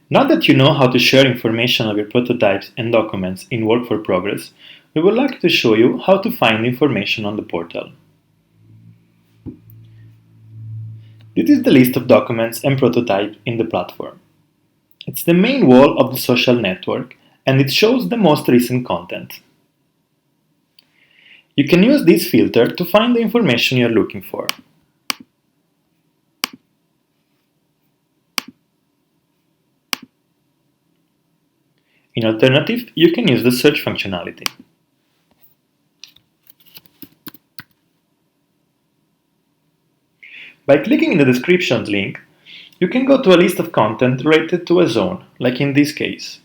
Now that you know how to share information of your prototypes and documents in Work4Progress, we would like to show you how to find information on the portal. This is the list of documents and prototypes in the platform. It's the main wall of the social network, and it shows the most recent content. You can use this filter to find the information you're looking for. In alternative, you can use the search functionality. By clicking in the descriptions link, you can go to a list of content related to a zone, like in this case.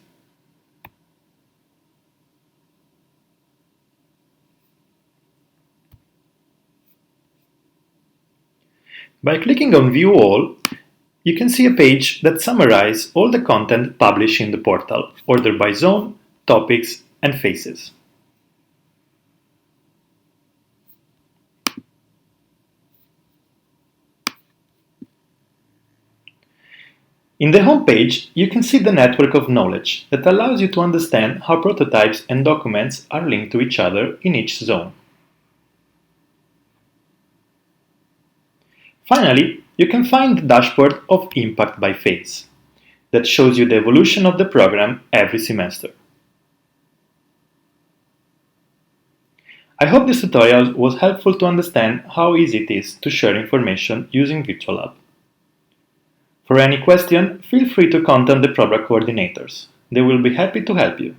By clicking on View All, you can see a page that summarizes all the content published in the portal, ordered by zone, topics, and phases. In the home page, you can see the network of knowledge that allows you to understand how prototypes and documents are linked to each other in each zone. Finally, you can find the dashboard of impact by phase that shows you the evolution of the program every semester. I hope this tutorial was helpful to understand how easy it is to share information using VirtualHub. For any question, feel free to contact the program coordinators. They will be happy to help you.